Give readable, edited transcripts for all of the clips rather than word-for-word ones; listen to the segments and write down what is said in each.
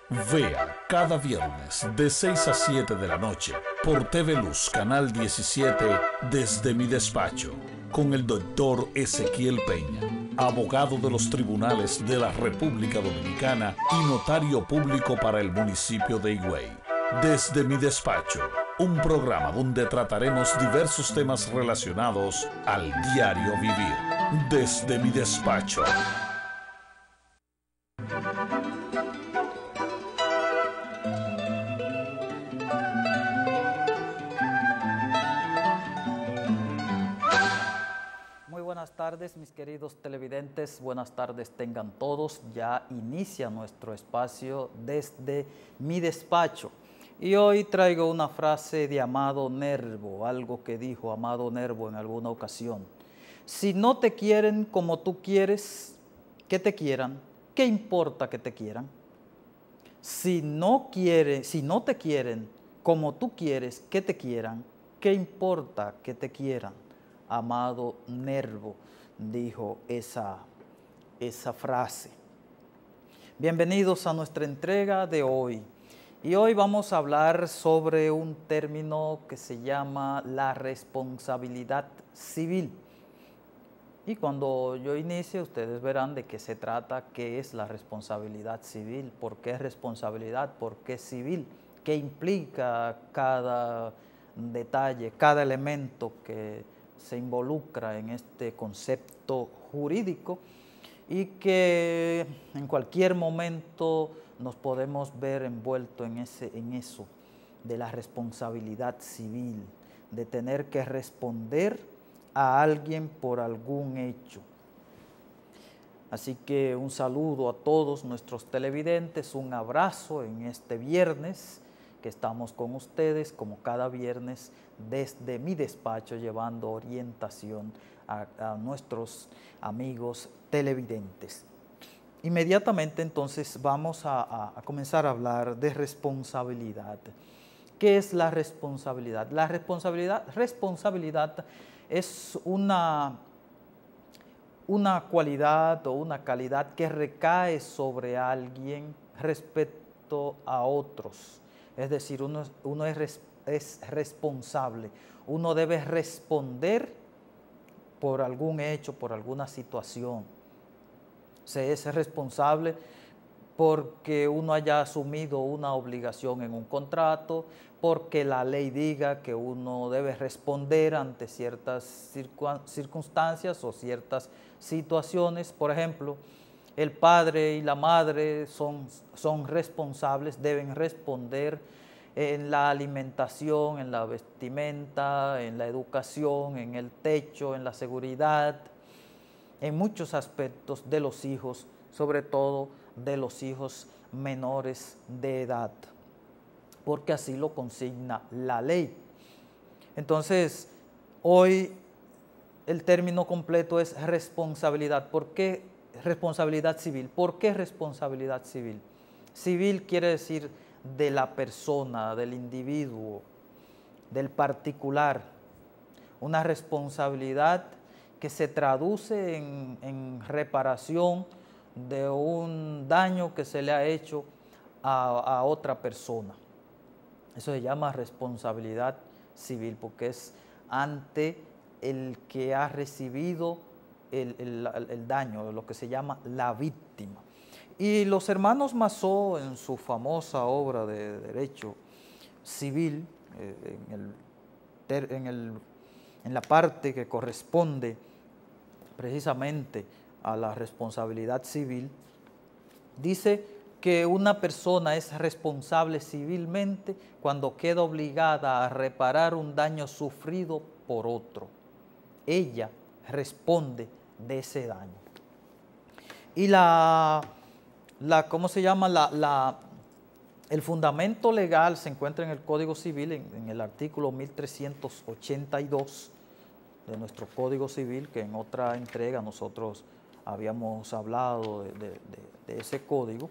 Vea cada viernes de 6 a 7 de la noche por TV Luz Canal 17 Desde mi despacho con el doctor Ezequiel Peña, abogado de los tribunales de la República Dominicana y notario público para el municipio de Higüey. Desde mi despacho, un programa donde trataremos diversos temas relacionados al diario vivir. Desde mi despacho. Buenas tardes, mis queridos televidentes, buenas tardes tengan todos. Ya inicia nuestro espacio Desde mi despacho. Y hoy traigo una frase de Amado Nervo, algo que dijo Amado Nervo en alguna ocasión. Si no te quieren como tú quieres que te quieran, ¿qué importa que te quieran? Si no te quieren como tú quieres que te quieran, ¿qué importa que te quieran? Amado Nervo dijo esa frase. Bienvenidos a nuestra entrega de hoy. Y hoy vamos a hablar sobre un término que se llama la responsabilidad civil. Y cuando yo inicie, ustedes verán de qué se trata, qué es la responsabilidad civil, por qué responsabilidad, por qué civil, qué implica cada detalle, cada elemento que se involucra en este concepto jurídico y que en cualquier momento nos podemos ver envueltos en eso de la responsabilidad civil, de tener que responder a alguien por algún hecho. Así que un saludo a todos nuestros televidentes, un abrazo en este viernes que estamos con ustedes como cada viernes desde mi despacho llevando orientación a nuestros amigos televidentes. Inmediatamente entonces vamos a comenzar a hablar de responsabilidad. ¿Qué es la responsabilidad? La responsabilidad es una cualidad o una calidad que recae sobre alguien respecto a otros. Es decir, uno es responsable, uno debe responder por algún hecho, por alguna situación. Se es responsable porque uno haya asumido una obligación en un contrato, porque la ley diga que uno debe responder ante ciertas circunstancias o ciertas situaciones. Por ejemplo, el padre y la madre son responsables, deben responder en la alimentación, en la vestimenta, en la educación, en el techo, en la seguridad, en muchos aspectos de los hijos, sobre todo de los hijos menores de edad, porque así lo consigna la ley. Entonces, hoy el término completo es responsabilidad. ¿Por qué responsabilidad civil? ¿Por qué responsabilidad civil? Civil quiere decir de la persona, del individuo, del particular. Una responsabilidad que se traduce en reparación de un daño que se le ha hecho a otra persona. Eso se llama responsabilidad civil porque es ante el que ha recibido el daño, lo que se llama la víctima. Y los hermanos Massot, en su famosa obra de derecho civil, en la parte que corresponde precisamente a la responsabilidad civil, dice que una persona es responsable civilmente cuando queda obligada a reparar un daño sufrido por otro. Ella responde de ese daño. Y ¿cómo se llama? El fundamento legal se encuentra en el Código Civil, en el artículo 1382 de nuestro Código Civil, que en otra entrega nosotros habíamos hablado de ese código.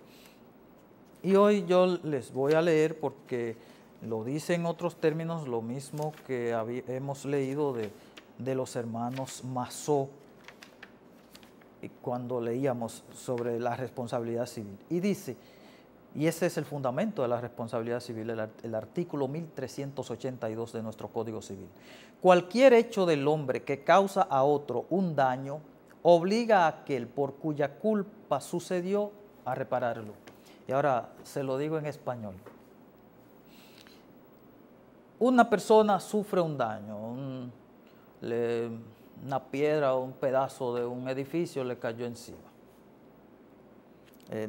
Y hoy yo les voy a leer porque lo dice en otros términos lo mismo que hemos leído de los hermanos Massot cuando leíamos sobre la responsabilidad civil. Y dice, Y ese es el fundamento de la responsabilidad civil, el artículo 1382 de nuestro Código Civil. Cualquier hecho del hombre que causa a otro un daño obliga a aquel por cuya culpa sucedió a repararlo. Y ahora se lo digo en español. Una persona sufre un daño, una piedra o un pedazo de un edificio le cayó encima.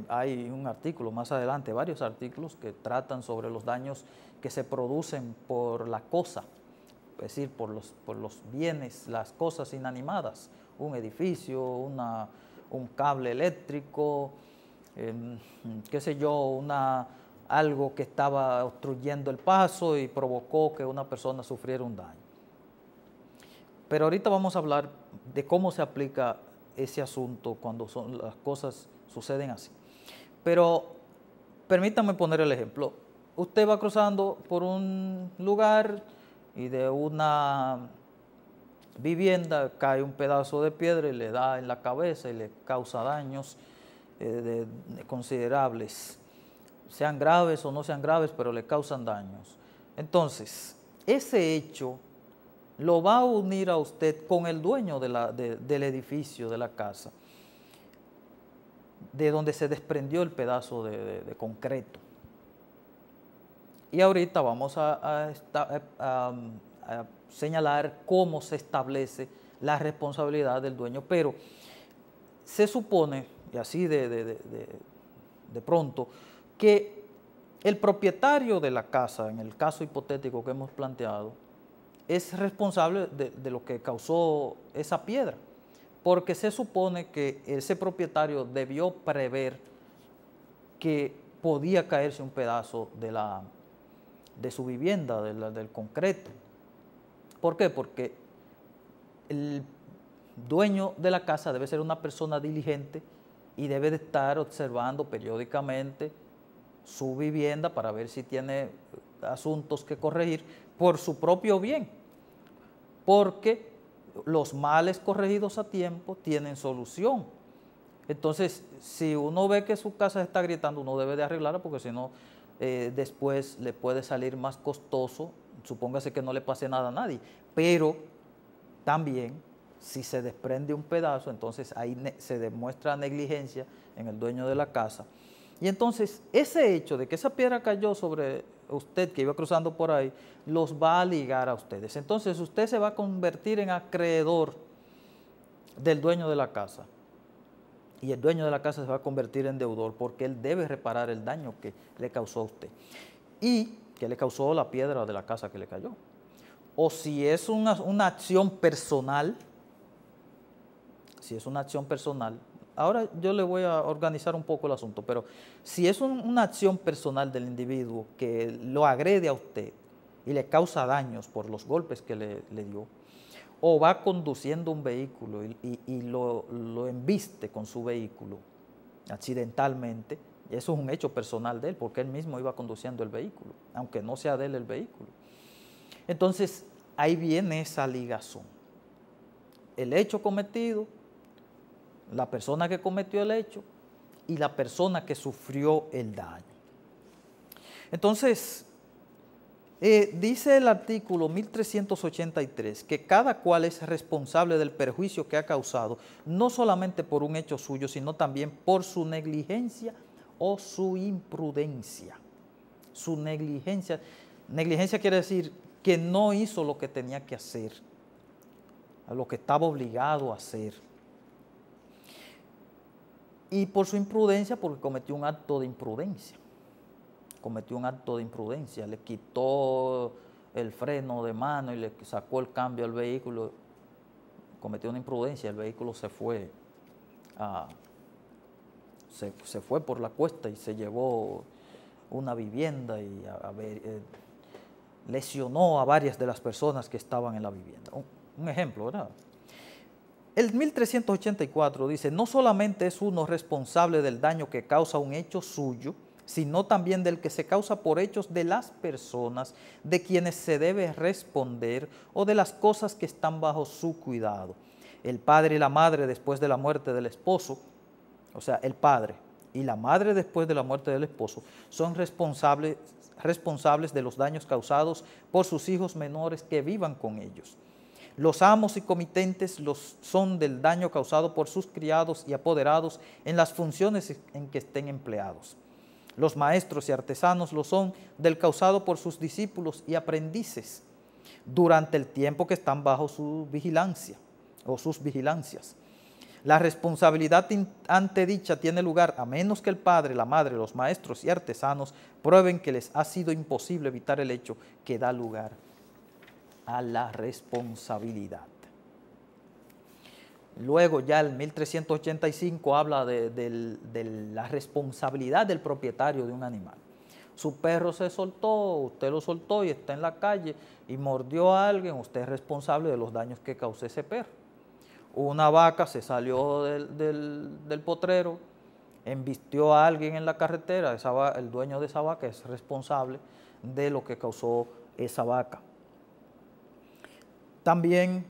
Hay un artículo más adelante, varios artículos que tratan sobre los daños que se producen por la cosa, es decir, por los bienes, las cosas inanimadas, un edificio, un cable eléctrico, qué sé yo, algo que estaba obstruyendo el paso y provocó que una persona sufriera un daño. Pero ahorita vamos a hablar de cómo se aplica ese asunto cuando las cosas suceden así. Pero permítanme poner el ejemplo. Usted va cruzando por un lugar y de una vivienda cae un pedazo de piedra y le da en la cabeza y le causa daños considerables, sean graves o no sean graves, pero le causan daños. Entonces, ese hecho lo va a unir a usted con el dueño del edificio, de la casa, de donde se desprendió el pedazo de concreto. Y ahorita vamos a señalar cómo se establece la responsabilidad del dueño, pero se supone, y así de pronto, que el propietario de la casa, en el caso hipotético que hemos planteado, es responsable de lo que causó esa piedra, porque se supone que ese propietario debió prever que podía caerse un pedazo de su vivienda, del concreto. ¿Por qué? Porque el dueño de la casa debe ser una persona diligente y debe de estar observando periódicamente su vivienda para ver si tiene asuntos que corregir por su propio bien, porque los males corregidos a tiempo tienen solución. Entonces, si uno ve que su casa está gritando, uno debe de arreglarla, porque si no, después le puede salir más costoso. Supóngase que no le pase nada a nadie, pero también si se desprende un pedazo, entonces ahí se demuestra negligencia en el dueño de la casa. Y entonces ese hecho de que esa piedra cayó sobre usted que iba cruzando por ahí, los va a ligar a ustedes. Entonces usted se va a convertir en acreedor del dueño de la casa. Y el dueño de la casa se va a convertir en deudor, porque él debe reparar el daño que le causó a usted y que le causó la piedra de la casa que le cayó. O si es una acción personal, ahora yo le voy a organizar un poco el asunto, pero si es una acción personal del individuo que lo agrede a usted y le causa daños por los golpes que le dio, o va conduciendo un vehículo y lo embiste con su vehículo accidentalmente, eso es un hecho personal de él, porque él mismo iba conduciendo el vehículo, aunque no sea de él el vehículo. Entonces, ahí viene esa ligazón. El hecho cometido, la persona que cometió el hecho y la persona que sufrió el daño. Entonces, dice el artículo 1383 que cada cual es responsable del perjuicio que ha causado, no solamente por un hecho suyo, sino también por su negligencia o su imprudencia. Su negligencia quiere decir que no hizo lo que tenía que hacer, a lo que estaba obligado a hacer. Y por su imprudencia, porque cometió un acto de imprudencia. Le quitó el freno de mano y le sacó el cambio al vehículo. Cometió una imprudencia, el vehículo se fue por la cuesta y se llevó una vivienda y lesionó a varias de las personas que estaban en la vivienda. Un ejemplo, ¿verdad? El 1384 dice, no solamente es uno responsable del daño que causa un hecho suyo, sino también del que se causa por hechos de las personas de quienes se debe responder o de las cosas que están bajo su cuidado. El padre y la madre después de la muerte del esposo, o sea, el padre y la madre después de la muerte del esposo son responsables de los daños causados por sus hijos menores que vivan con ellos. Los amos y comitentes son del daño causado por sus criados y apoderados en las funciones en que estén empleados. Los maestros y artesanos lo son del causado por sus discípulos y aprendices durante el tiempo que están bajo su vigilancia o sus vigilancias. La responsabilidad antedicha tiene lugar a menos que el padre, la madre, los maestros y artesanos prueben que les ha sido imposible evitar el hecho que da lugar a la responsabilidad. Luego ya el 1385 habla de la responsabilidad del propietario de un animal. Su perro se soltó, usted lo soltó y está en la calle y mordió a alguien, usted es responsable de los daños que causó ese perro. Una vaca se salió del potrero, embistió a alguien en la carretera, el dueño de esa vaca es responsable de lo que causó esa vaca. También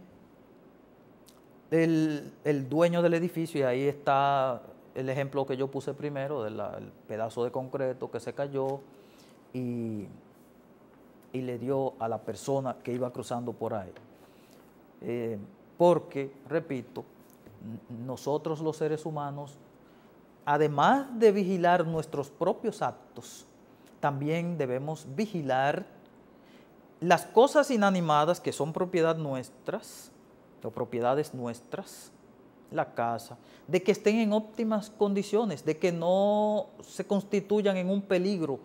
el dueño del edificio, y ahí está el ejemplo que yo puse primero, del pedazo de concreto que se cayó y le dio a la persona que iba cruzando por ahí. Porque, repito, nosotros los seres humanos, además de vigilar nuestros propios actos, también debemos vigilar las cosas inanimadas que son propiedad nuestras, o propiedades nuestras, la casa, de que estén en óptimas condiciones, de que no se constituyan en un peligro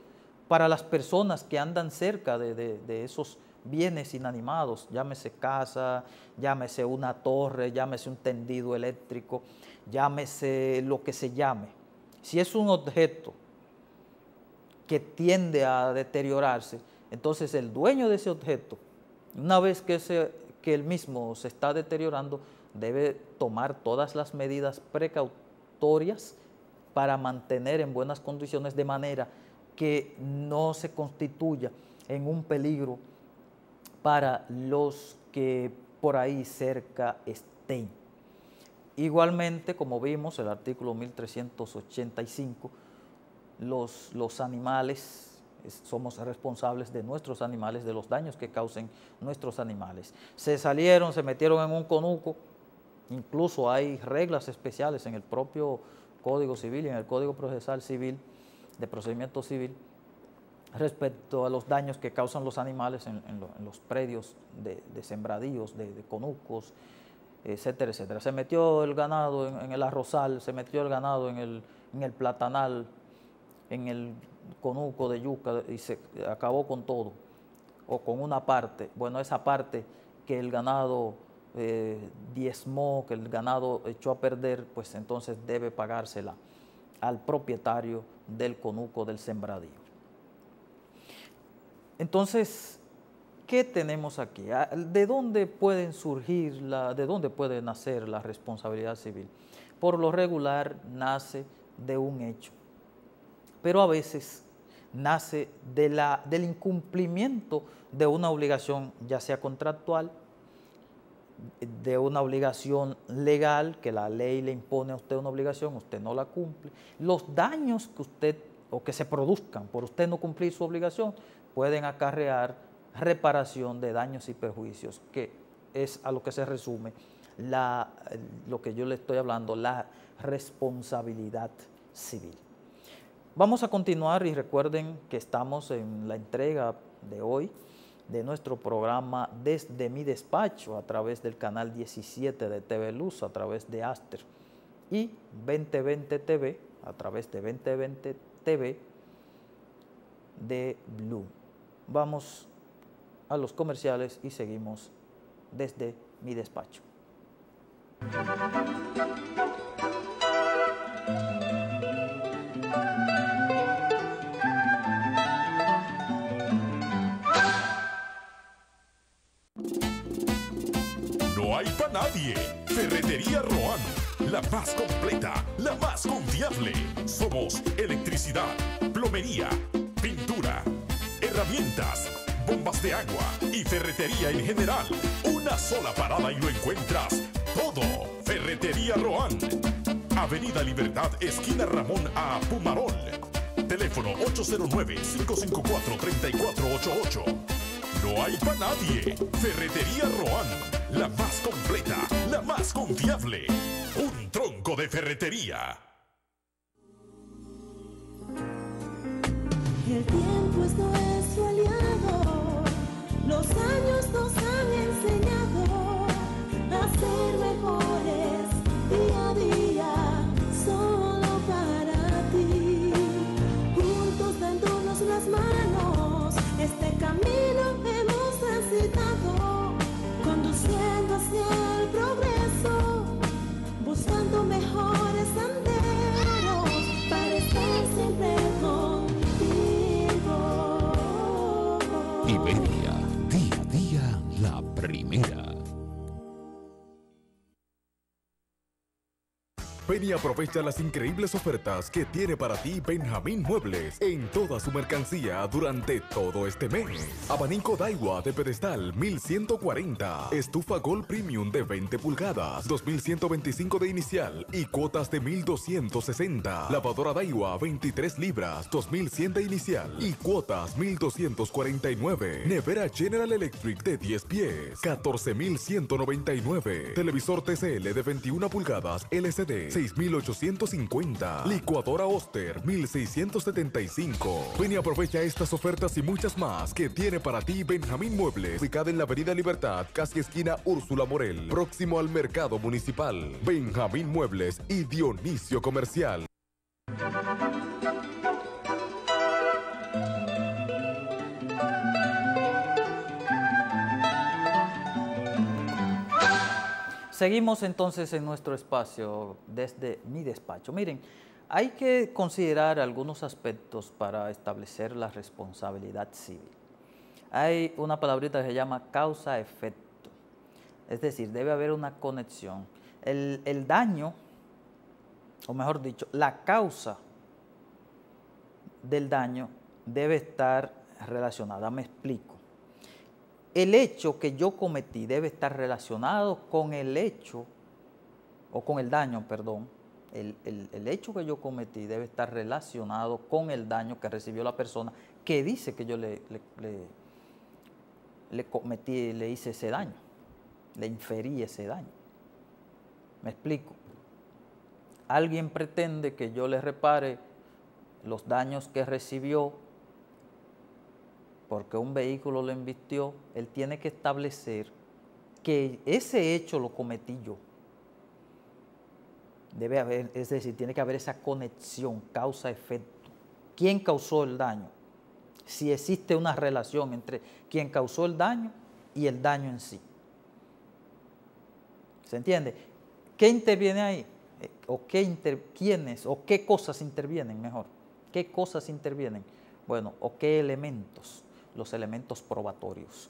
para las personas que andan cerca de esos bienes inanimados, llámese casa, llámese una torre, llámese un tendido eléctrico, llámese lo que se llame. Si es un objeto que tiende a deteriorarse, entonces el dueño de ese objeto, una vez que el mismo se está deteriorando, debe tomar todas las medidas precautorias para mantener en buenas condiciones, de manera que no se constituya en un peligro para los que por ahí cerca estén. Igualmente, como vimos, el artículo 1385, los animales, somos responsables de nuestros animales, de los daños que causen nuestros animales. Se salieron, se metieron en un conuco, incluso hay reglas especiales en el propio Código Civil y en el Código Procesal Civil, de Procedimiento Civil, respecto a los daños que causan los animales en los predios de sembradíos, de conucos, etcétera, etcétera. Se metió el ganado en el arrozal, se metió el ganado en el platanal, en el conuco de yuca, y se acabó con todo, o con una parte. Bueno, esa parte que el ganado diezmó, que el ganado echó a perder, pues entonces debe pagársela al propietario del conuco, del sembradío. Entonces, ¿qué tenemos aquí? ¿De dónde pueden surgir, de dónde puede nacer la responsabilidad civil? Por lo regular nace de un hecho, pero a veces nace del incumplimiento de una obligación, ya sea contractual, de una obligación legal, que la ley le impone a usted una obligación, usted no la cumple. Los daños que usted, o que se produzcan por usted no cumplir su obligación, pueden acarrear reparación de daños y perjuicios, que es a lo que se resume lo que yo le estoy hablando, la responsabilidad civil. Vamos a continuar y recuerden que estamos en la entrega de hoy de nuestro programa Desde mi Despacho, a través del canal 17 de TV Luz, a través de Aster, y 2020 TV, a través de 2020 TV de Blue. Vamos a los comerciales y seguimos desde mi despacho. No hay para nadie. Ferretería Roan, la más completa, la más confiable. Somos electricidad, plomería, pintura, herramientas, bombas de agua y ferretería en general. Una sola parada y lo encuentras todo. Ferretería Roan. Avenida Libertad, esquina Ramón A. Pumarol. Teléfono 809-554-3488. No hay para nadie. Ferretería Roan, la más completa, la más confiable. Un tronco de ferretería. El tiempo es nuestro aliado, los años nos han enseñado a ser mejores día a día, solo para ti. Juntos dándonos las manos, este camino hemos transitado, conduciendo hacia el progreso, buscando mejores senderos para estar siempre contigo. Iberia, día a día, la primera. Ven y aprovecha las increíbles ofertas que tiene para ti Benjamín Muebles en toda su mercancía durante todo este mes. Abanico Daiwa de pedestal 1140, estufa Gold Premium de 20 pulgadas, 2125 de inicial y cuotas de 1260. Lavadora Daiwa 23 libras, 2100 de inicial y cuotas 1249. Nevera General Electric de 10 pies, 14199. Televisor TCL de 21 pulgadas LCD 6,850. Licuadora Oster 1,675. Ven y aprovecha estas ofertas y muchas más que tiene para ti Benjamín Muebles, ubicada en la Avenida Libertad, casi esquina Úrsula Morel, próximo al Mercado Municipal. Benjamín Muebles y Dionisio Comercial. Seguimos entonces en nuestro espacio desde mi despacho. Miren, hay que considerar algunos aspectos para establecer la responsabilidad civil. Hay una palabrita que se llama causa-efecto, es decir, debe haber una conexión. El daño, o mejor dicho, la causa del daño debe estar relacionada. Me explico. El hecho que yo cometí debe estar relacionado con el hecho, o con el daño, perdón. El hecho que yo cometí debe estar relacionado con el daño que recibió la persona que dice que yo le cometí, le hice ese daño, le inferí ese daño. ¿Me explico? Alguien pretende que yo le repare los daños que recibió porque un vehículo lo embistió. Él tiene que establecer que ese hecho lo cometí yo. Debe haber, es decir, tiene que haber esa conexión, causa-efecto. ¿Quién causó el daño? Si existe una relación entre quien causó el daño y el daño en sí. ¿Se entiende? ¿Qué interviene ahí? ¿Quiénes o qué cosas intervienen mejor? ¿Qué cosas intervienen? Bueno, o qué elementos. Los elementos probatorios.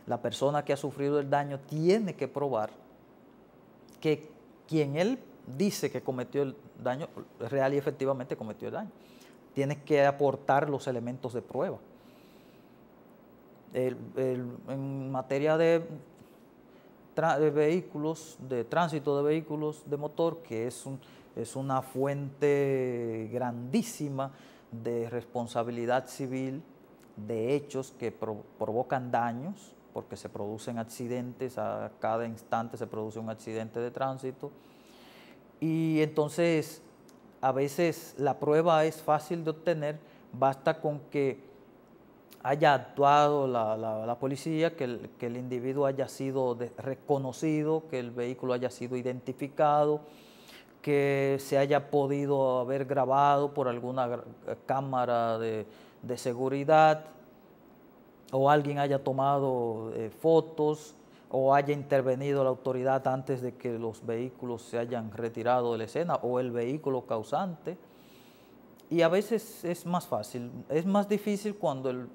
La persona que ha sufrido el daño tiene que probar que quien él dice que cometió el daño, real y efectivamente cometió el daño. Tiene que aportar los elementos de prueba. En materia de vehículos, de tránsito de vehículos de motor, que es una fuente grandísima de responsabilidad civil, de hechos que provocan daños, porque se producen accidentes, a cada instante se produce un accidente de tránsito, y entonces a veces la prueba es fácil de obtener, basta con que haya actuado la policía, que el individuo haya sido reconocido, que el vehículo haya sido identificado, que se haya podido haber grabado por alguna cámara de seguridad, o alguien haya tomado fotos, o haya intervenido la autoridad antes de que los vehículos se hayan retirado de la escena, o el vehículo causante. Y a veces es más fácil. Es más difícil cuando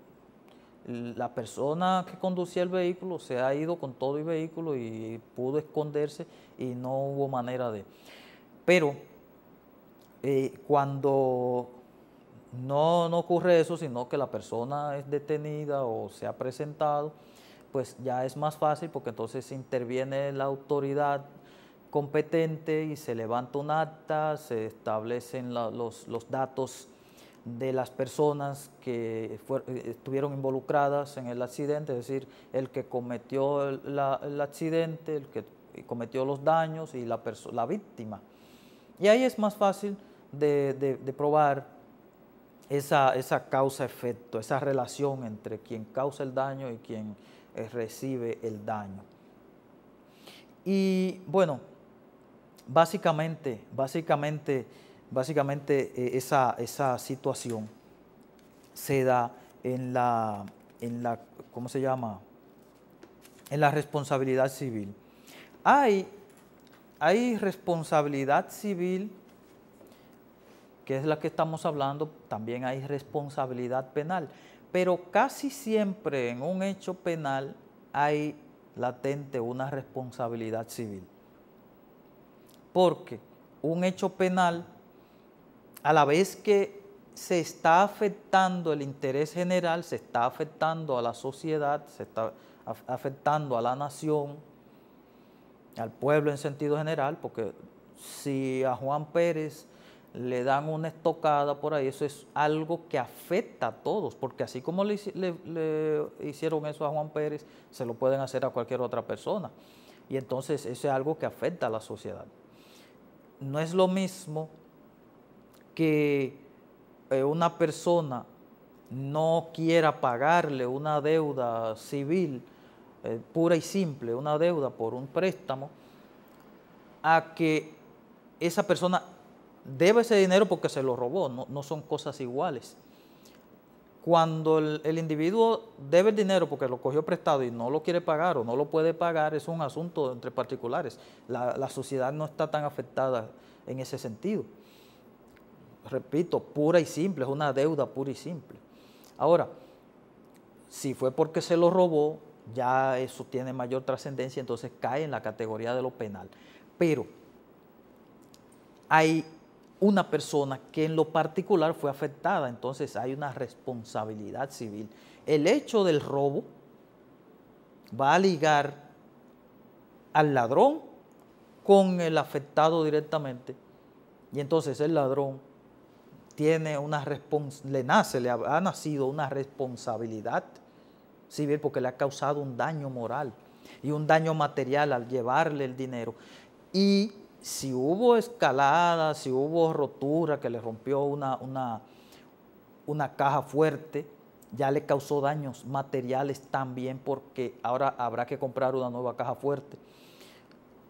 la persona que conducía el vehículo se ha ido con todo el vehículo y pudo esconderse y no hubo manera de... Pero cuando no ocurre eso, sino que la persona es detenida o se ha presentado, pues ya es más fácil, porque entonces interviene la autoridad competente y se levanta un acta, se establecen los datos de las personas que estuvieron involucradas en el accidente, es decir, el que cometió el accidente, el que cometió los daños y la víctima. Y ahí es más fácil de probar esa causa-efecto, esa relación entre quien causa el daño y quien recibe el daño. Y bueno, básicamente esa situación se da en la ¿cómo se llama? En la responsabilidad civil. Hay responsabilidad civil, que es la que estamos hablando, también hay responsabilidad penal, pero casi siempre en un hecho penal hay latente una responsabilidad civil. Porque un hecho penal, a la vez que se está afectando el interés general, se está afectando a la sociedad, se está afectando a la nación, al pueblo en sentido general, porque si a Juan Pérez le dan una estocada por ahí, eso es algo que afecta a todos, porque así como le hicieron eso a Juan Pérez, se lo pueden hacer a cualquier otra persona. Y entonces eso es algo que afecta a la sociedad. No es lo mismo que una persona no quiera pagarle una deuda civil pura y simple, una deuda por un préstamo, a que esa persona debe ese dinero porque se lo robó. No son cosas iguales. Cuando el individuo debe el dinero porque lo cogió prestado y no lo quiere pagar o no lo puede pagar, es un asunto entre particulares. La sociedad no está tan afectada en ese sentido. Repito, pura y simple, es una deuda pura y simple. Ahora, si fue porque se lo robó, ya eso tiene mayor trascendencia, entonces cae en la categoría de lo penal. Pero hay una persona que en lo particular fue afectada, entonces hay una responsabilidad civil. El hecho del robo va a ligar al ladrón con el afectado directamente, y entonces el ladrón tiene le ha nacido una responsabilidad civil porque le ha causado un daño moral y un daño material al llevarle el dinero. Y si hubo escalada, si hubo rotura, que le rompió una caja fuerte, ya le causó daños materiales también, porque ahora habrá que comprar una nueva caja fuerte.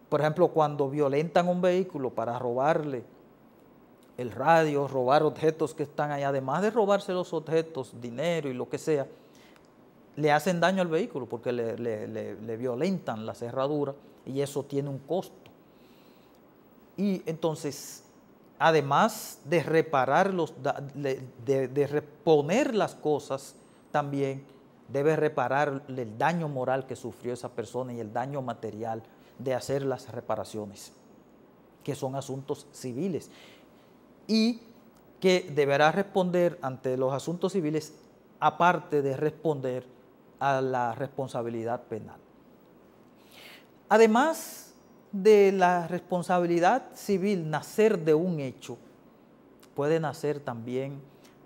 Por ejemplo, cuando violentan un vehículo para robarle el radio, robar objetos que están ahí, además de robarse los objetos, dinero y lo que sea, le hacen daño al vehículo porque le violentan la cerradura y eso tiene un costo. Y entonces, además de reparar de reponer las cosas, también debe reparar el daño moral que sufrió esa persona y el daño material de hacer las reparaciones, que son asuntos civiles, y que deberá responder ante los asuntos civiles, aparte de responder a la responsabilidad penal. Además de la responsabilidad civil nacer de un hecho, puede nacer también,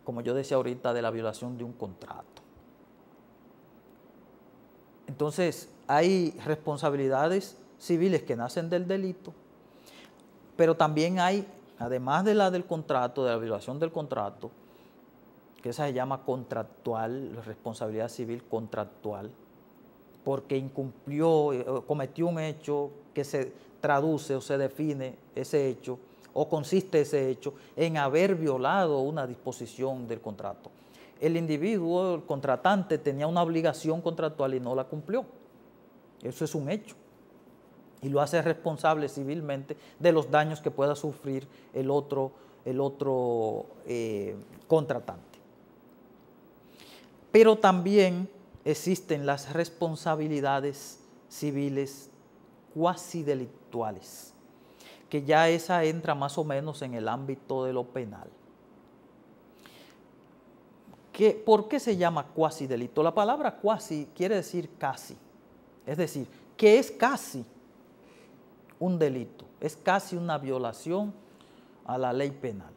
como yo decía ahorita, de la violación de un contrato. Entonces, hay responsabilidades civiles que nacen del delito, pero también hay, además de la del contrato, de la violación del contrato, que esa se llama contractual, responsabilidad civil contractual, porque incumplió, cometió un hecho que se traduce o se define ese hecho, o consiste ese hecho en haber violado una disposición del contrato. El individuo, el contratante, tenía una obligación contractual y no la cumplió. Eso es un hecho. Y lo hace responsable civilmente de los daños que pueda sufrir el otro contratante. Pero también existen las responsabilidades civiles cuasi delictuales, que ya esa entra más o menos en el ámbito de lo penal. ¿Por qué se llama cuasi delito? La palabra cuasi quiere decir casi. Es decir, ¿qué es casi? un delito, es casi una violación a la ley penal.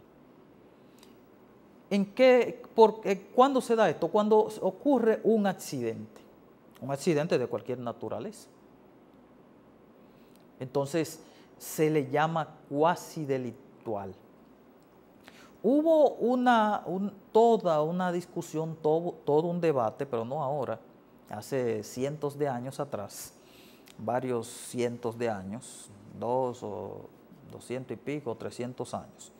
¿Cuándo se da esto? Cuando ocurre un accidente de cualquier naturaleza. Entonces se le llama cuasi delictual. Hubo toda una discusión, todo un debate, pero no ahora, hace cientos de años atrás, varios cientos de años, 200 y pico, 300 años,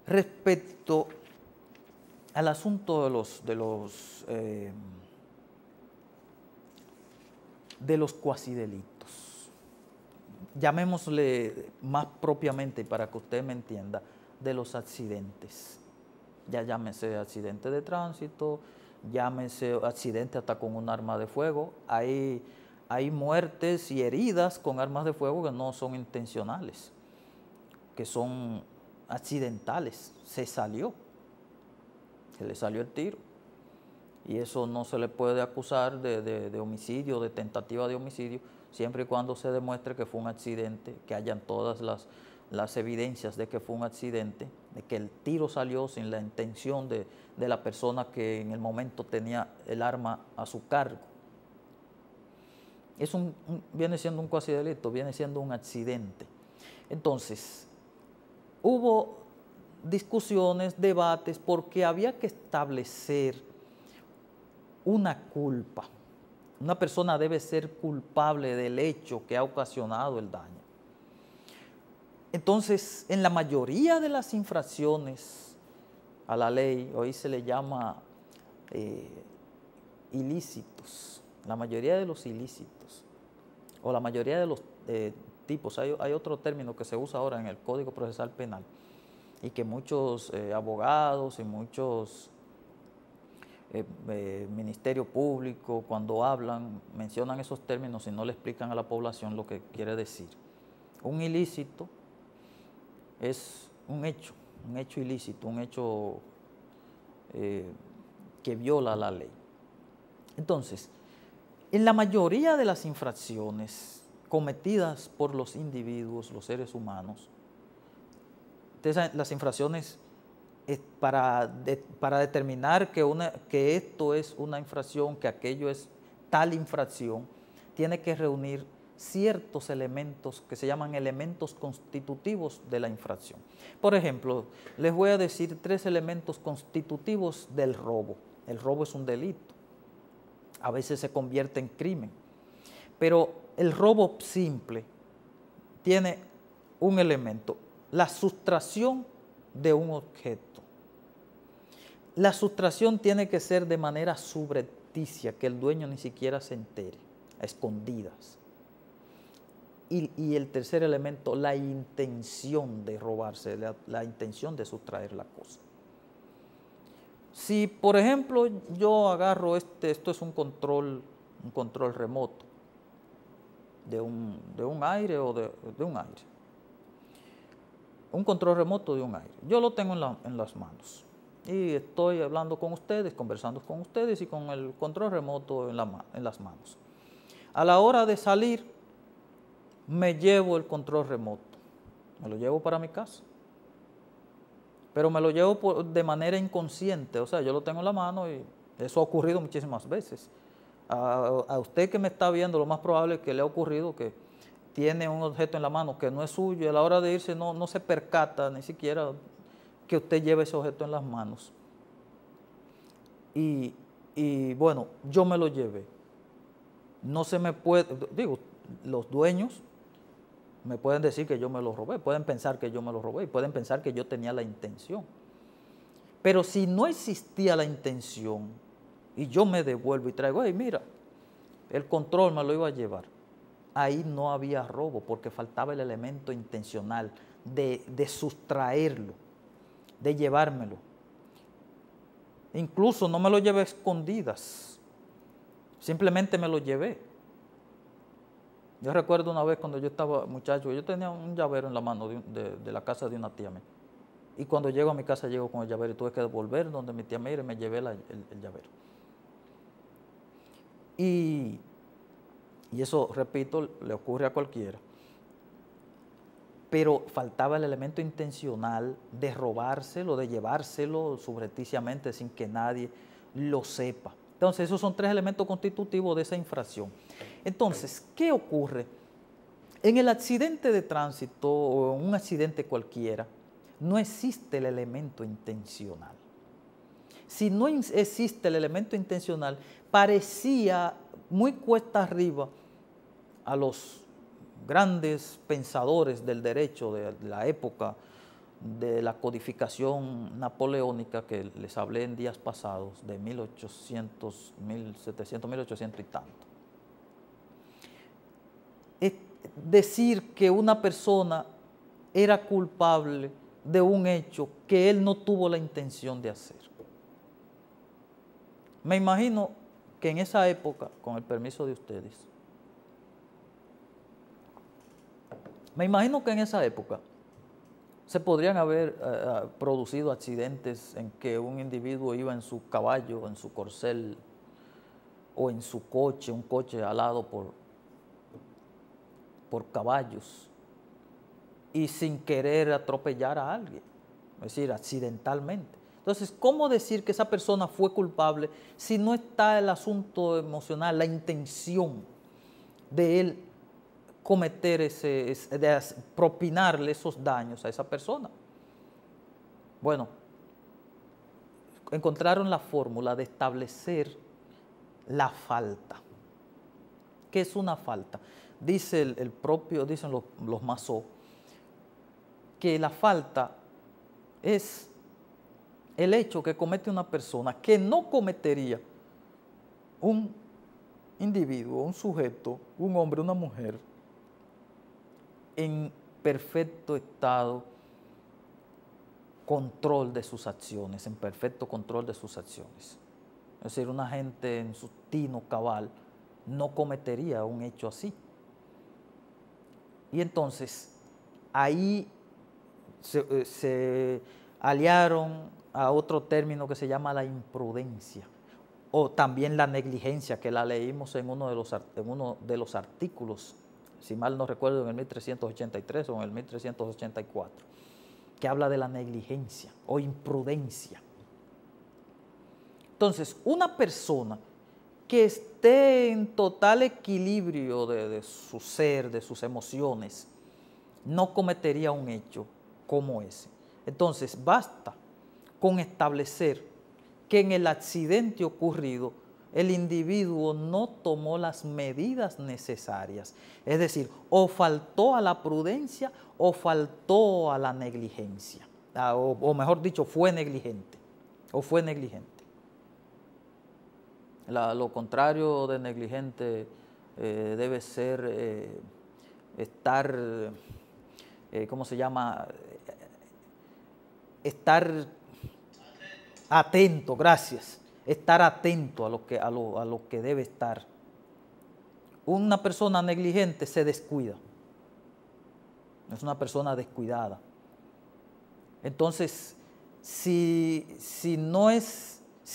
respecto al asunto de los cuasidelitos. Llamémosle más propiamente, para que usted me entienda, de los accidentes. Ya llámese accidente de tránsito, llámese accidente hasta con un arma de fuego. Hay muertes y heridas con armas de fuego que no son intencionales, que son accidentales. Se le salió el tiro. Y eso no se le puede acusar de homicidio, de tentativa de homicidio, siempre y cuando se demuestre que fue un accidente, que hayan todas las evidencias de que fue un accidente, de que el tiro salió sin la intención de la persona que en el momento tenía el arma a su cargo. Viene siendo un cuasi delito, viene siendo un accidente. Entonces, hubo discusiones, debates, porque había que establecer una culpa. Una persona debe ser culpable del hecho que ha ocasionado el daño. Entonces, en la mayoría de las infracciones a la ley, hoy se le llama ilícitos, la mayoría de los ilícitos, o la mayoría de los tipos, hay otro término que se usa ahora en el Código Procesal Penal, y que muchos abogados y muchos ministerios públicos, cuando hablan, mencionan esos términos y no le explican a la población lo que quiere decir. Un ilícito es un hecho ilícito, un hecho que viola la ley. Entonces, en la mayoría de las infracciones cometidas por los individuos, los seres humanos, las infracciones, para determinar que esto es una infracción, que aquello es tal infracción, tiene que reunir ciertos elementos que se llaman elementos constitutivos de la infracción. Por ejemplo, les voy a decir 3 elementos constitutivos del robo. El robo es un delito, a veces se convierte en crimen, pero el robo simple tiene un elemento: la sustracción de un objeto. La sustracción tiene que ser de manera subrepticia, que el dueño ni siquiera se entere, a escondidas. Y el tercer elemento, la intención de robarse, la intención de sustraer la cosa. Si, por ejemplo, yo agarro esto es un control remoto de un aire o de un aire. Un control remoto de un aire. Yo lo tengo en las manos y estoy hablando con ustedes, conversando con ustedes y con el control remoto en las manos. A la hora de salir, me llevo el control remoto, me lo llevo para mi casa, pero me lo llevo de manera inconsciente, o sea, yo lo tengo en la mano y eso ha ocurrido muchísimas veces. A usted que me está viendo, lo más probable es que le ha ocurrido que tiene un objeto en la mano que no es suyo y a la hora de irse no se percata ni siquiera que usted lleve ese objeto en las manos. Y bueno, yo me lo llevé. No se me puede, digo, los dueños me pueden decir que yo me lo robé, pueden pensar que yo me lo robé y pueden pensar que yo tenía la intención. Pero si no existía la intención y yo me devuelvo y traigo, hey, mira, el control me lo iba a llevar, ahí no había robo porque faltaba el elemento intencional de sustraerlo, de llevármelo. Incluso no me lo llevé a escondidas, simplemente me lo llevé. Yo recuerdo una vez cuando yo estaba muchacho, yo tenía un llavero en la mano de la casa de una tía mía. Y cuando llego a mi casa, llego con el llavero y tuve que devolver donde mi tía mía y me llevé el llavero. Y eso, repito, le ocurre a cualquiera. pero faltaba el elemento intencional de robárselo, de llevárselo subrepticiamente sin que nadie lo sepa. Entonces, esos son 3 elementos constitutivos de esa infracción. Entonces, ¿qué ocurre? En el accidente de tránsito o en un accidente cualquiera, no existe el elemento intencional. Si no existe el elemento intencional, parecía muy cuesta arriba a los grandes pensadores del derecho de la época de la codificación napoleónica que les hablé en días pasados, de 1800, 1700, 1800 y tanto. Es decir que una persona era culpable de un hecho que él no tuvo la intención de hacer. Me imagino que en esa época, con el permiso de ustedes, me imagino que en esa época se podrían haber producido accidentes en que un individuo iba en su caballo, en su corcel o en su coche, un coche alado por caballos, y sin querer atropellar a alguien, es decir, accidentalmente. Entonces, ¿cómo decir que esa persona fue culpable si no está el asunto emocional, la intención de él cometer de propinarle esos daños a esa persona? Bueno, encontraron la fórmula de establecer la falta. ¿Qué es una falta? Dicen los Masó, que la falta es el hecho que comete una persona que no cometería un individuo, un sujeto, un hombre, una mujer, en perfecto estado control de sus acciones, en perfecto control de sus acciones. Es decir, una gente en su tino cabal no cometería un hecho así. Y entonces, ahí se aliaron a otro término que se llama la imprudencia, o también la negligencia, que la leímos en uno de los artículos, si mal no recuerdo, en el 1383 o en el 1384, que habla de la negligencia o imprudencia. Entonces, una persona que esté en total equilibrio de su ser, de sus emociones, no cometería un hecho como ese. Entonces, basta con establecer que en el accidente ocurrido el individuo no tomó las medidas necesarias. Es decir, o faltó a la prudencia o faltó a la negligencia. O mejor dicho, fue negligente. O fue negligente. Lo contrario de negligente debe ser estar, ¿cómo se llama? Estar atento, gracias. Estar atento a lo que debe estar. Una persona negligente se descuida. Es una persona descuidada. Entonces, si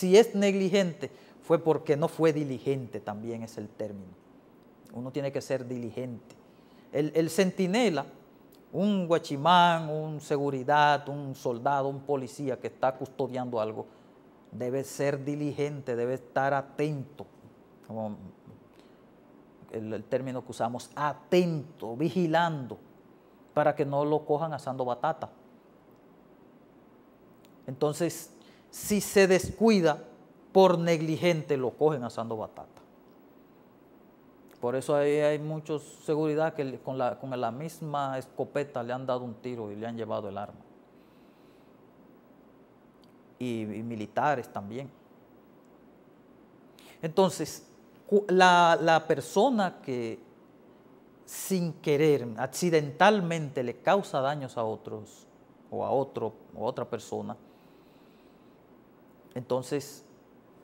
es negligente, fue porque no fue diligente, también es el término. Uno tiene que ser diligente. El centinela, un guachimán, un seguridad, un soldado, un policía que está custodiando algo, debe ser diligente, debe estar atento, como el término que usamos, atento, vigilando, para que no lo cojan asando batata. Entonces, si se descuida, por negligente lo cogen asando batata. Por eso ahí hay muchos seguridad que con la misma escopeta le han dado un tiro y le han llevado el arma. Y militares también. Entonces, la persona que sin querer, accidentalmente le causa daños a otros, o a otra persona, entonces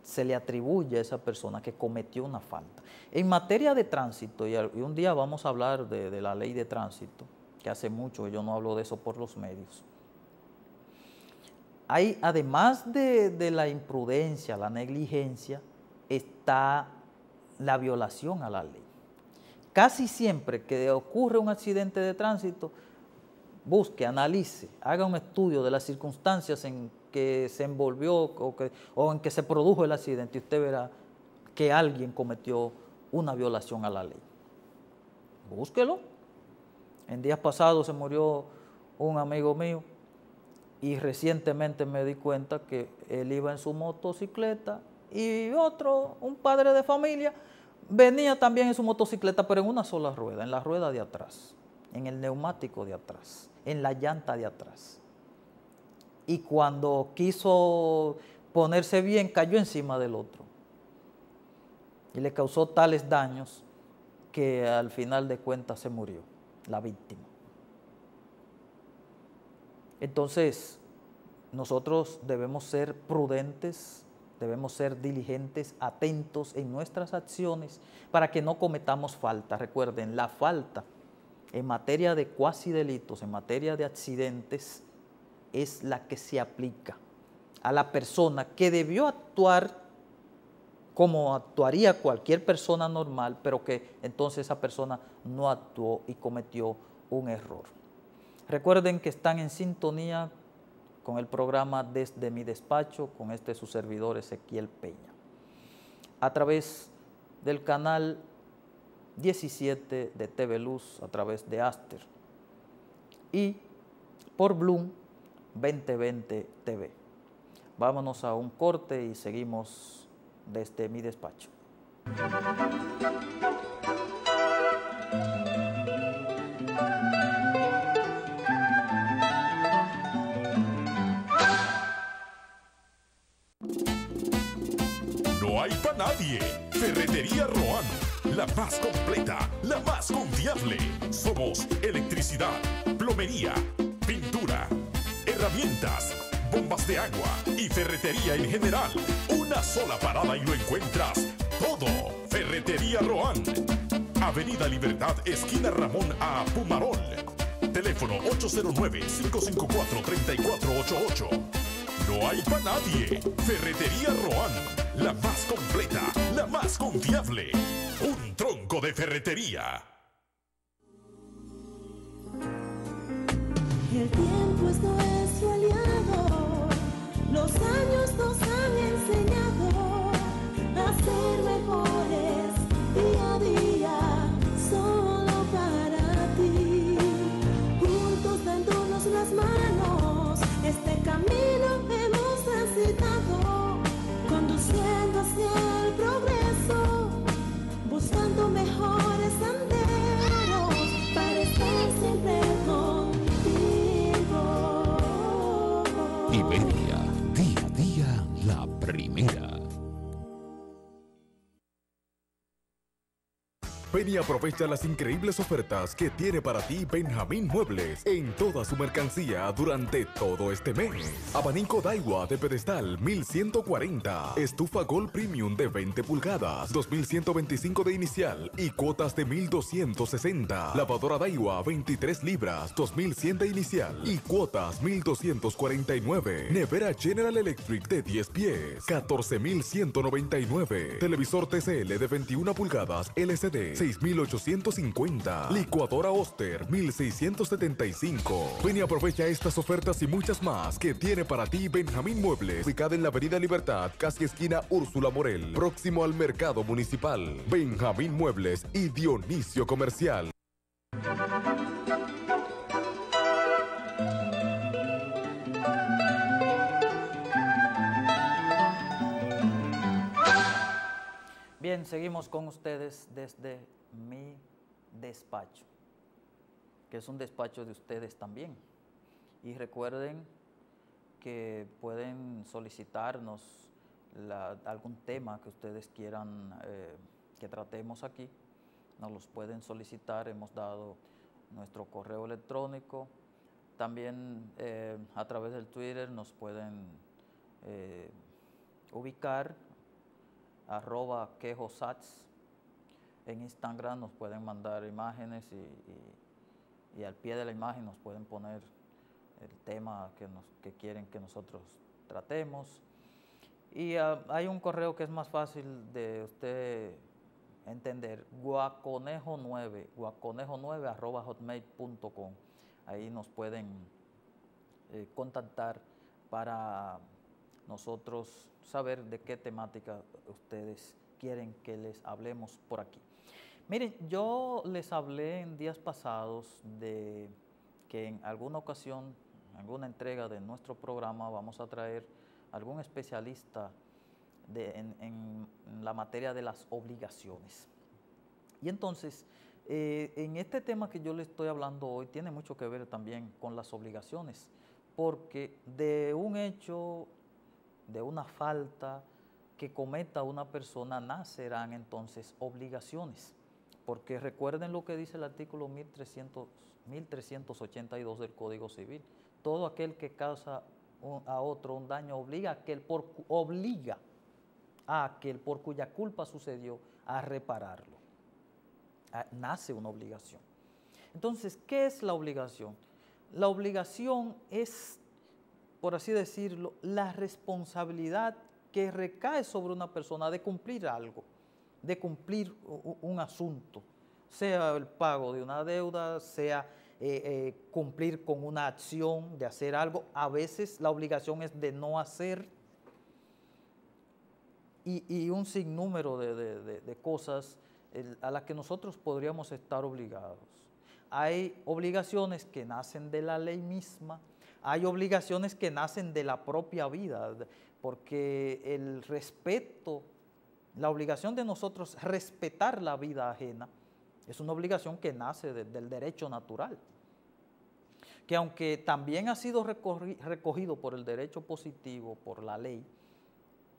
se le atribuye a esa persona que cometió una falta. En materia de tránsito, y un día vamos a hablar de la ley de tránsito, que hace mucho yo no hablo de eso por los medios. Hay, además de la imprudencia, la negligencia, está la violación a la ley. Casi siempre que ocurre un accidente de tránsito, busque, analice, haga un estudio de las circunstancias en que se envolvió o en que se produjo el accidente y usted verá que alguien cometió una violación a la ley. Búsquelo. En días pasados se murió un amigo mío y recientemente me di cuenta que él iba en su motocicleta y otro, un padre de familia, venía también en su motocicleta, pero en una sola rueda, en la rueda de atrás, en el neumático de atrás, en la llanta de atrás. Y cuando quiso ponerse bien, cayó encima del otro. Y le causó tales daños que al final de cuentas se murió la víctima. Entonces, nosotros debemos ser prudentes, debemos ser diligentes, atentos en nuestras acciones para que no cometamos falta. Recuerden, la falta en materia de cuasi delitos, en materia de accidentes, es la que se aplica a la persona que debió actuar como actuaría cualquier persona normal, pero que entonces esa persona no actuó y cometió un error. Recuerden que están en sintonía con el programa Desde mi despacho, con su servidor Ezequiel Peña, a través del canal 17 de TV Luz, a través de Aster, y por Bloom 2020 TV. Vámonos a un corte y seguimos desde mi despacho. No hay para nadie. Ferretería Roan, la más completa, la más confiable. Somos electricidad, plomería, pintura, herramientas, bombas de agua y ferretería en general. Una sola parada y lo encuentras todo. Ferretería Roan. Avenida Libertad, esquina Ramón A. Pumarol. Teléfono 809-554-3488. No hay para nadie. Ferretería Roan, la más completa, la más confiable. Un tronco de ferretería. El tiempo es nuestro aliado, los años nos han enseñado a ser mejores día a día, solo para ti. Juntos dándonos las manos, este camino hemos transitado, conduciendo hacia el progreso, buscando mejores senderos para estar siempre contigo. Iberia, día a día, la primera. Ven y aprovecha las increíbles ofertas que tiene para ti Benjamín Muebles en toda su mercancía durante todo este mes. Abanico Daiwa de pedestal 1140, estufa Gold Premium de 20 pulgadas, 2125 de inicial y cuotas de 1260. Lavadora Daiwa 23 libras, 2100 de inicial y cuotas 1249. Nevera General Electric de 10 pies, 14199. Televisor TCL de 21 pulgadas LCD 6,850. Licuadora Oster 1,675. Ven y aprovecha estas ofertas y muchas más que tiene para ti Benjamín Muebles, ubicada en la Avenida Libertad, casi esquina Úrsula Morel, próximo al Mercado Municipal. Benjamín Muebles y Dionisio Comercial. Bien, seguimos con ustedes desde mi despacho, que es un despacho de ustedes también. Y recuerden que pueden solicitarnos algún tema que ustedes quieran que tratemos aquí. Nos los pueden solicitar, hemos dado nuestro correo electrónico. También a través del Twitter nos pueden ubicar @quejosats. En Instagram nos pueden mandar imágenes y al pie de la imagen nos pueden poner el tema que quieren que nosotros tratemos. Y hay un correo que es más fácil de usted entender, guaconejo9 @hotmail.com. ahí nos pueden contactar para nosotros saber de qué temática ustedes quieren que les hablemos por aquí. Miren, yo les hablé en días pasados de que en alguna ocasión, en alguna entrega de nuestro programa, vamos a traer algún especialista en la materia de las obligaciones. Y entonces, en este tema que yo les estoy hablando hoy tiene mucho que ver también con las obligaciones, porque de un hecho, de una falta que cometa una persona, nacerán entonces obligaciones. Porque recuerden lo que dice el artículo 1382 del Código Civil. Todo aquel que causa a otro un daño obliga a aquel por cuya culpa sucedió a repararlo. Nace una obligación. Entonces, ¿qué es la obligación? La obligación es, por así decirlo, la responsabilidad que recae sobre una persona de cumplir algo, de cumplir un asunto, sea el pago de una deuda, sea cumplir con una acción de hacer algo. A veces la obligación es de no hacer y un sinnúmero de cosas a las que nosotros podríamos estar obligados. Hay obligaciones que nacen de la ley misma, hay obligaciones que nacen de la propia vida, porque el respeto, la obligación de nosotros respetar la vida ajena, es una obligación que nace del derecho natural, que aunque también ha sido recogido por el derecho positivo, por la ley,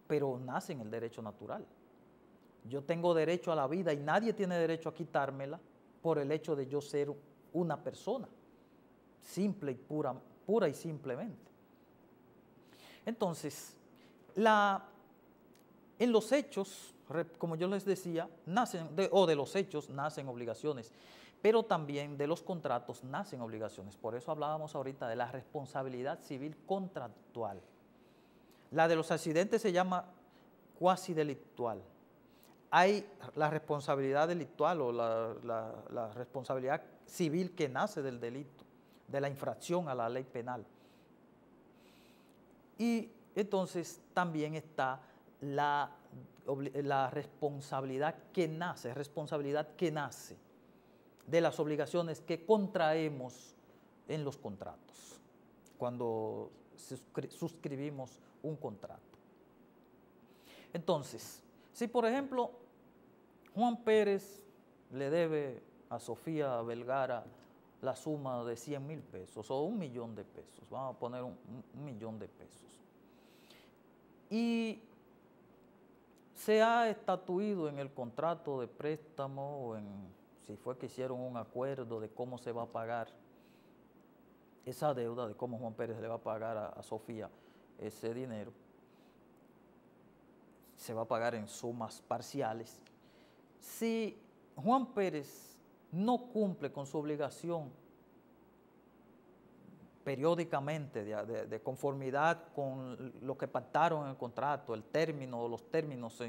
pero nace en el derecho natural. Yo tengo derecho a la vida y nadie tiene derecho a quitármela por el hecho de yo ser una persona, simple y pura y simplemente. Entonces, en los hechos, como yo les decía, de los hechos nacen obligaciones, pero también de los contratos nacen obligaciones. Por eso hablábamos ahorita de la responsabilidad civil contractual. La de los accidentes se llama cuasi delictual. Hay la responsabilidad delictual o la responsabilidad civil que nace del delito, de la infracción a la ley penal. Y entonces también está la responsabilidad que nace de las obligaciones que contraemos en los contratos, cuando suscribimos un contrato. Entonces, si por ejemplo Juan Pérez le debe a Sofía Vergara la suma de 100,000 pesos o 1,000,000 de pesos, vamos a poner un 1,000,000 de pesos, y se ha estatuido en el contrato de préstamo o si fue que hicieron un acuerdo de cómo se va a pagar esa deuda, de cómo Juan Pérez le va a pagar a Sofía ese dinero, se va a pagar en sumas parciales. Si Juan Pérez no cumple con su obligación periódicamente de conformidad con lo que pactaron en el contrato, el término o los términos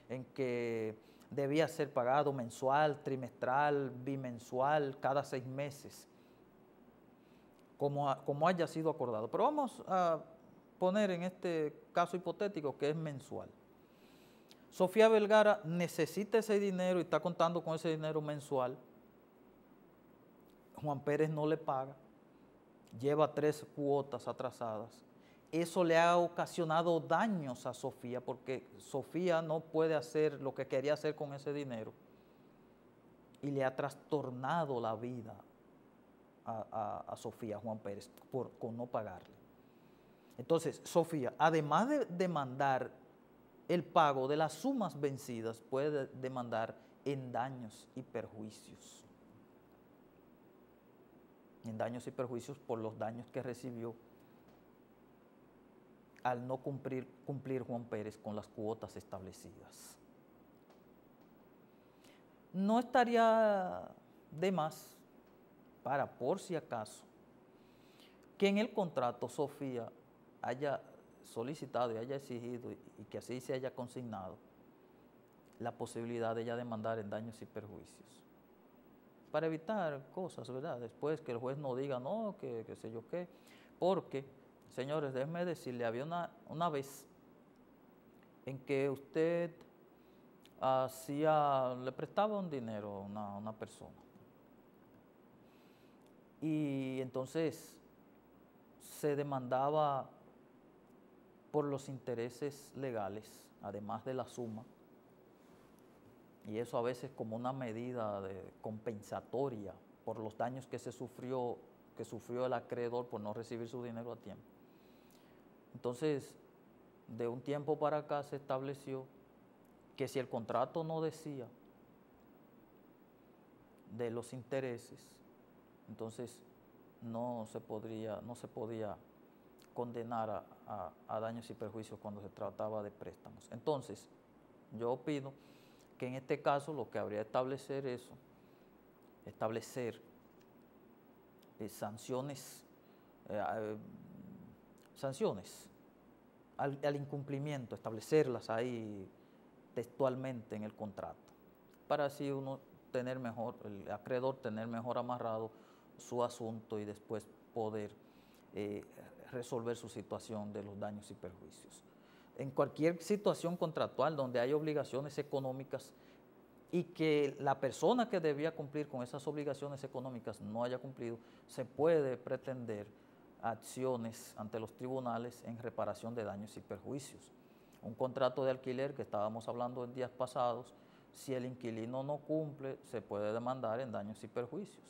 en que debía ser pagado mensual, trimestral, bimensual, cada 6 meses, como haya sido acordado. Pero vamos a poner en este caso hipotético que es mensual. Sofía Vergara necesita ese dinero y está contando con ese dinero mensual. Juan Pérez no le paga, lleva 3 cuotas atrasadas. Eso le ha ocasionado daños a Sofía porque Sofía no puede hacer lo que quería hacer con ese dinero y le ha trastornado la vida a Sofía, Juan Pérez, con no pagarle. Entonces, Sofía, además de demandar el pago de las sumas vencidas, puede demandar en daños y perjuicios. En daños y perjuicios por los daños que recibió al no cumplir Juan Pérez con las cuotas establecidas. No estaría de más, por si acaso, que en el contrato Sofía haya solicitado y haya exigido y que así se haya consignado la posibilidad de ella demandar en daños y perjuicios. para evitar cosas, ¿verdad? Después que el juez no diga no, que sé yo qué, porque, señores, déjenme decirle, había una vez en que usted le prestaba un dinero a una persona, y entonces se demandaba por los intereses legales, además de la suma, y eso a veces como una medida compensatoria por los daños que sufrió el acreedor por no recibir su dinero a tiempo. Entonces, de un tiempo para acá se estableció que si el contrato no decía de los intereses, entonces no se podía condenar a daños y perjuicios cuando se trataba de préstamos. Entonces, yo opino que en este caso lo que habría que establecer sanciones al incumplimiento, establecerlas ahí textualmente en el contrato, para así el acreedor tener mejor amarrado su asunto y después poder resolver su situación de los daños y perjuicios. En cualquier situación contractual donde hay obligaciones económicas y que la persona que debía cumplir con esas obligaciones económicas no haya cumplido, se puede pretender acciones ante los tribunales en reparación de daños y perjuicios. Un contrato de alquiler que estábamos hablando en días pasados, si el inquilino no cumple, se puede demandar en daños y perjuicios.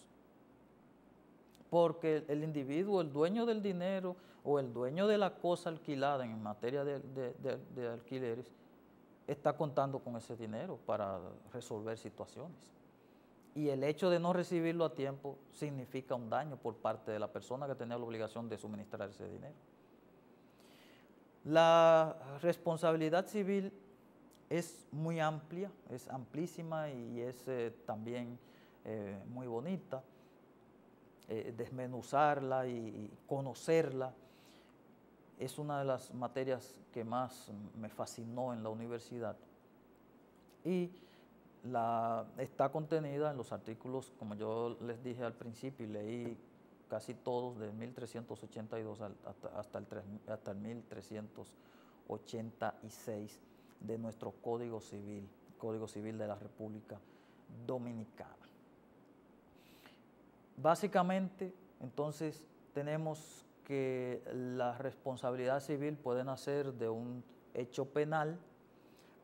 Porque el individuo, el dueño del dinero o el dueño de la cosa alquilada en materia de alquileres, está contando con ese dinero para resolver situaciones. Y el hecho de no recibirlo a tiempo significa un daño por parte de la persona que tenía la obligación de suministrar ese dinero. La responsabilidad civil es muy amplia, es amplísima y es también muy bonita. Desmenuzarla y conocerla es una de las materias que más me fascinó en la universidad, y está contenida en los artículos, como yo les dije al principio, y leí casi todos, de 1382 hasta el 1386 de nuestro Código Civil de la República Dominicana. Básicamente, entonces, tenemos que la responsabilidad civil puede nacer de un hecho penal,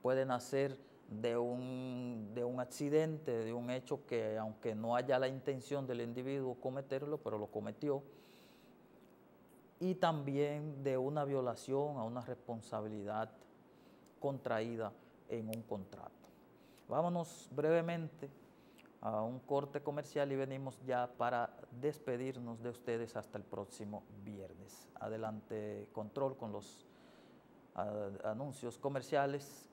puede nacer de un accidente, de un hecho que, aunque no haya la intención del individuo cometerlo, pero lo cometió, y también de una violación a una responsabilidad contraída en un contrato. Vámonos brevemente a un corte comercial y venimos ya para despedirnos de ustedes hasta el próximo viernes. Adelante, control, con los anuncios comerciales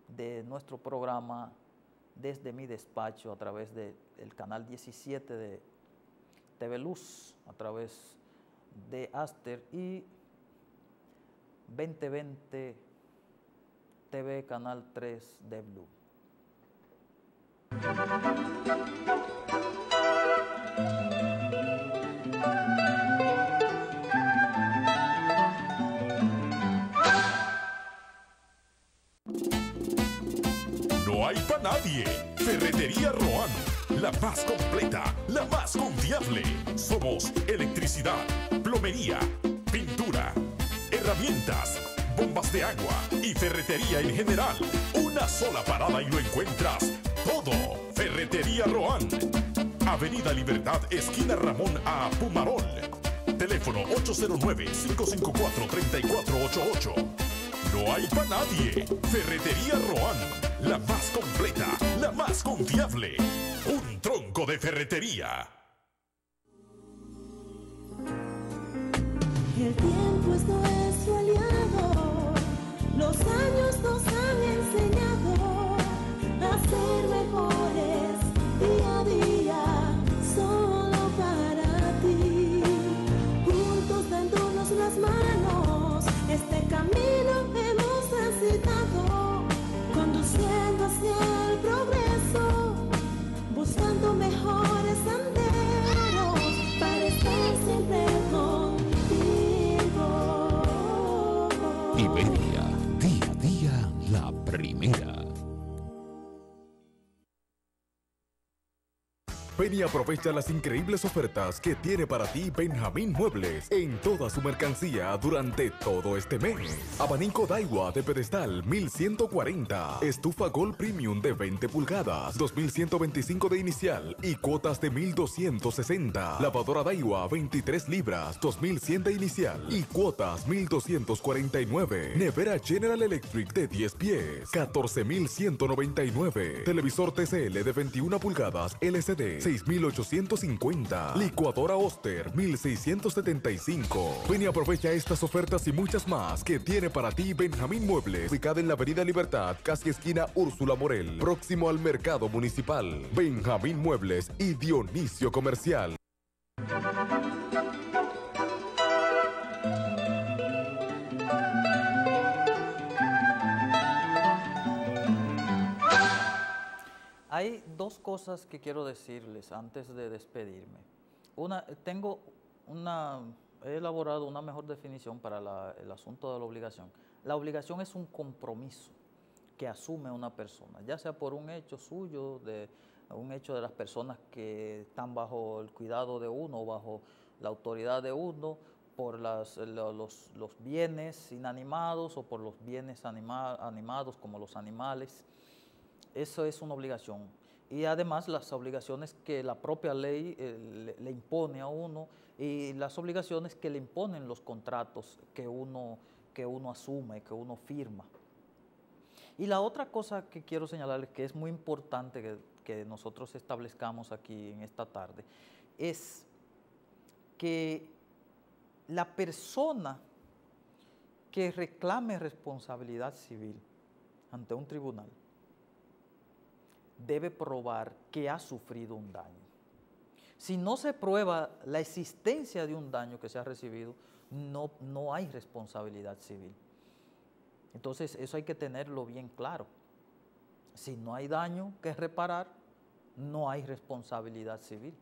de nuestro programa Desde mi Despacho a través del canal 17 de TV Luz, a través de Aster, y 2020 TV Canal 3 de Blue. No hay para nadie. Ferretería Roan, la más completa, la más confiable. Somos electricidad, plomería, pintura, herramientas, bombas de agua y ferretería en general. Una sola parada y lo encuentras todo. Ferretería Roan. Avenida Libertad, esquina Ramón A. Pumarol. Teléfono 809-554-3488. No hay para nadie. Ferretería Roan, la más completa, la más confiable. Un tronco de ferretería. El tiempo es nuestro aliado, los años nos han enseñado a ser mejores día a día, solo para ti. Juntos dándonos las manos, este camino hemos transitado, conduciendo hacia el progreso, buscando mejor Ven y aprovecha las increíbles ofertas que tiene para ti Benjamín Muebles en toda su mercancía durante todo este mes. Abanico Daiwa de pedestal 1140. Estufa Gold Premium de 20 pulgadas, 2125 de inicial y cuotas de 1260. Lavadora Daiwa 23 libras, 2100 de inicial y cuotas 1249. Nevera General Electric de 10 pies, 14199. Televisor TCL de 21 pulgadas LCD, 6850. Licuadora Oster, 1675. Ven y aprovecha estas ofertas y muchas más que tiene para ti Benjamín Muebles, ubicada en la Avenida Libertad, casi esquina Úrsula Morel, próximo al Mercado Municipal. Benjamín Muebles y Dionisio Comercial. Hay dos cosas que quiero decirles antes de despedirme. He elaborado una mejor definición para el asunto de la obligación. La obligación es un compromiso que asume una persona, ya sea por un hecho suyo, un hecho de las personas que están bajo el cuidado de uno, bajo la autoridad de uno, por los bienes inanimados o por los bienes animados como los animales. Eso es una obligación. Y además las obligaciones que la propia ley le impone a uno y las obligaciones que le imponen los contratos que uno asume, que uno firma. Y la otra cosa que quiero señalarles que es muy importante que nosotros establezcamos aquí en esta tarde es que la persona que reclame responsabilidad civil ante un tribunal debe probar que ha sufrido un daño. Si no se prueba la existencia de un daño que se ha recibido, no hay responsabilidad civil. Entonces, eso hay que tenerlo bien claro. Si no hay daño que reparar, no hay responsabilidad civil.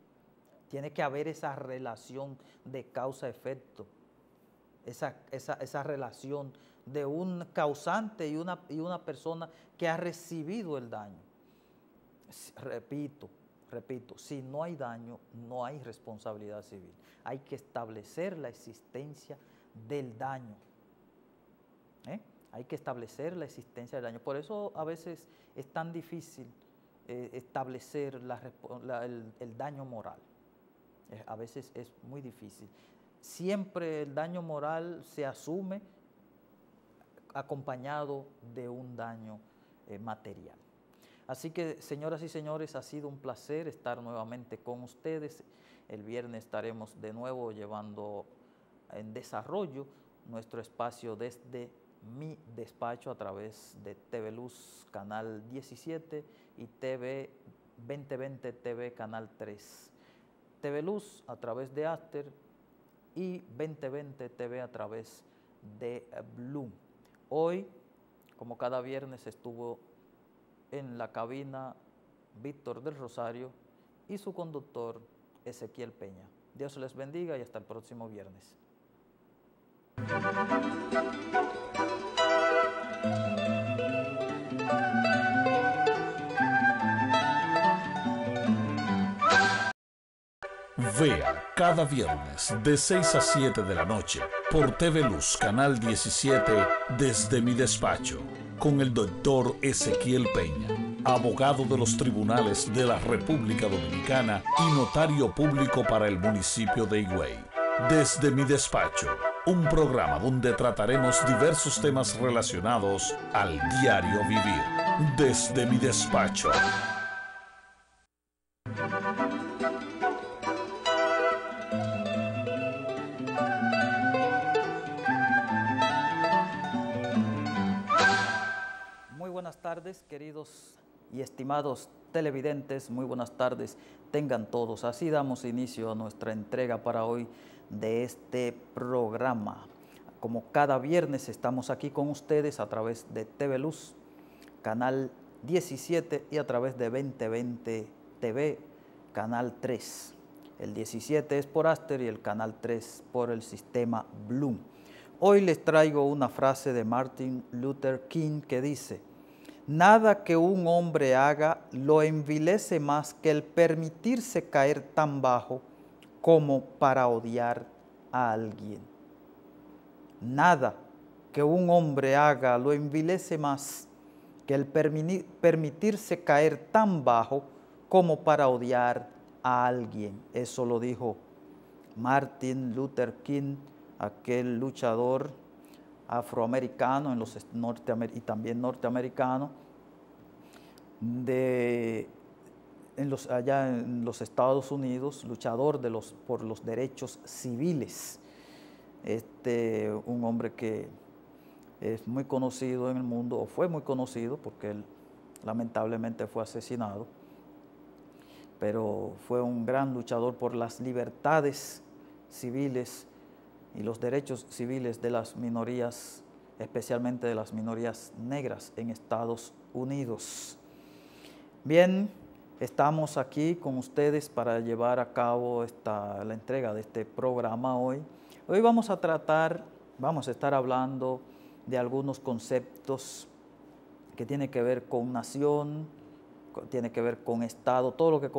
Tiene que haber esa relación de causa-efecto, esa relación de un causante y una persona que ha recibido el daño. Repito, si no hay daño, no hay responsabilidad civil. Hay que establecer la existencia del daño. Hay que establecer la existencia del daño. Por eso a veces es tan difícil establecer el daño moral. A veces es muy difícil. Siempre el daño moral se asume acompañado de un daño material. Así que, señoras y señores, ha sido un placer estar nuevamente con ustedes. El viernes estaremos de nuevo llevando en desarrollo nuestro espacio desde mi despacho a través de TV Luz Canal 17 y TV 2020 TV Canal 3. TV Luz a través de Aster y 2020 TV a través de Bloom. Hoy, como cada viernes, estuvo en la cabina Víctor del Rosario y su conductor Ezequiel Peña. Dios les bendiga y hasta el próximo viernes. Vea cada viernes de 6 a 7 de la noche por TV Luz Canal 17 desde mi despacho con el doctor Ezequiel Peña, abogado de los tribunales de la República Dominicana y notario público para el municipio de Higüey. Desde mi despacho, un programa donde trataremos diversos temas relacionados al diario vivir. Desde mi despacho. Buenas tardes, queridos y estimados televidentes, muy buenas tardes tengan todos. Así damos inicio a nuestra entrega para hoy de este programa. Como cada viernes estamos aquí con ustedes a través de TV Luz, Canal 17 y a través de 2020 TV, Canal 3. El 17 es por Aster y el Canal 3 por el sistema Bloom. Hoy les traigo una frase de Martin Luther King que dice: Nada que un hombre haga lo envilece más que el permitirse caer tan bajo como para odiar a alguien. Nada que un hombre haga lo envilece más que el permitirse caer tan bajo como para odiar a alguien. Eso lo dijo Martin Luther King, aquel luchador afroamericano y también norteamericano allá en los Estados Unidos, luchador por los derechos civiles. Un hombre que es muy conocido en el mundo, o fue muy conocido porque él lamentablemente fue asesinado, pero fue un gran luchador por las libertades civiles y los derechos civiles de las minorías, especialmente de las minorías negras en Estados Unidos. Bien, estamos aquí con ustedes para llevar a cabo la entrega de este programa hoy. Hoy vamos a estar hablando de algunos conceptos que tienen que ver con nación, tiene que ver con Estado, todo lo que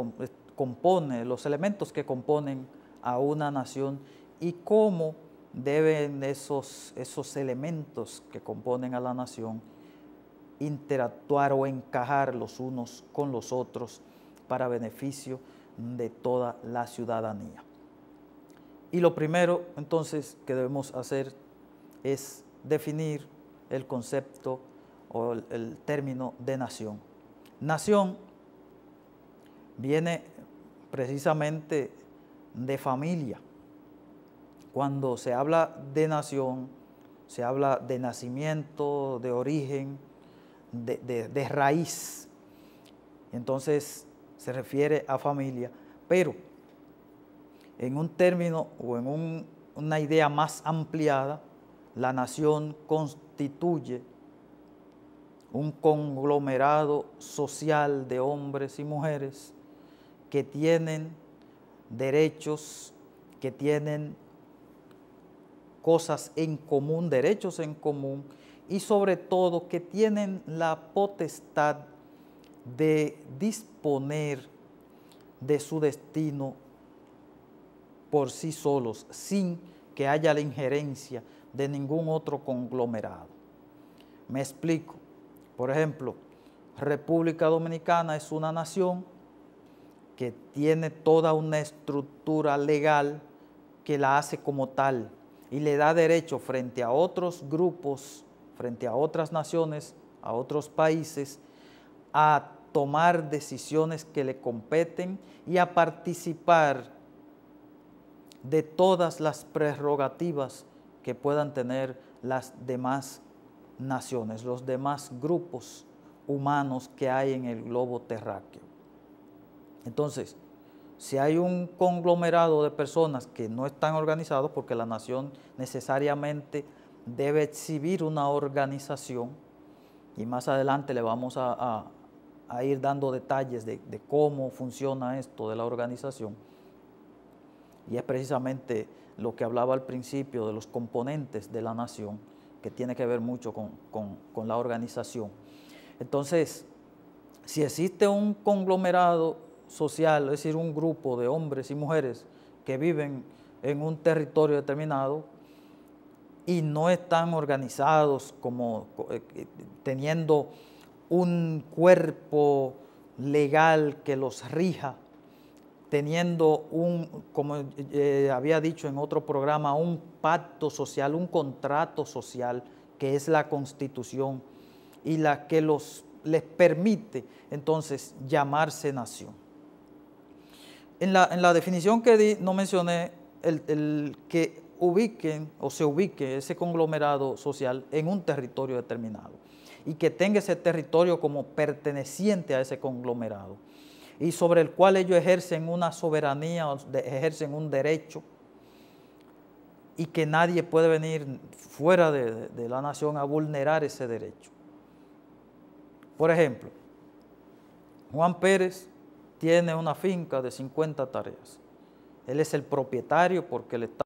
compone, los elementos que componen a una nación y cómo deben esos elementos que componen a la nación interactuar o encajar los unos con los otros para beneficio de toda la ciudadanía. Y lo primero entonces que debemos hacer es definir el concepto o el término de nación. Nación viene precisamente de familia. Cuando se habla de nación, se habla de nacimiento, de origen, de raíz. Entonces se refiere a familia, pero en un término o en una idea más ampliada, la nación constituye un conglomerado social de hombres y mujeres que tienen derechos, que tienen cosas en común, derechos en común, y sobre todo que tienen la potestad de disponer de su destino por sí solos, sin que haya la injerencia de ningún otro conglomerado. Me explico. Por ejemplo, República Dominicana es una nación que tiene toda una estructura legal que la hace como tal y le da derecho frente a otros grupos, frente a otras naciones, a otros países, a tomar decisiones que le competen y a participar de todas las prerrogativas que puedan tener las demás naciones, los demás grupos humanos que hay en el globo terráqueo. Entonces, si hay un conglomerado de personas que no están organizados, porque la nación necesariamente debe exhibir una organización, y más adelante le vamos a ir dando detalles de cómo funciona esto de la organización, y es precisamente lo que hablaba al principio de los componentes de la nación, que tiene que ver mucho con la organización. Entonces, si existe un conglomerado social, es decir, un grupo de hombres y mujeres que viven en un territorio determinado y no están organizados como teniendo un cuerpo legal que los rija, teniendo como había dicho en otro programa, un pacto social, un contrato social que es la Constitución y la que les permite entonces llamarse nación. En la definición que di no mencioné el que ubiquen o se ubique ese conglomerado social en un territorio determinado y que tenga ese territorio como perteneciente a ese conglomerado y sobre el cual ellos ejercen una soberanía, ejercen un derecho y que nadie puede venir fuera de la nación a vulnerar ese derecho. Por ejemplo, Juan Pérez tiene una finca de 50 tareas. Él es el propietario porque el Estado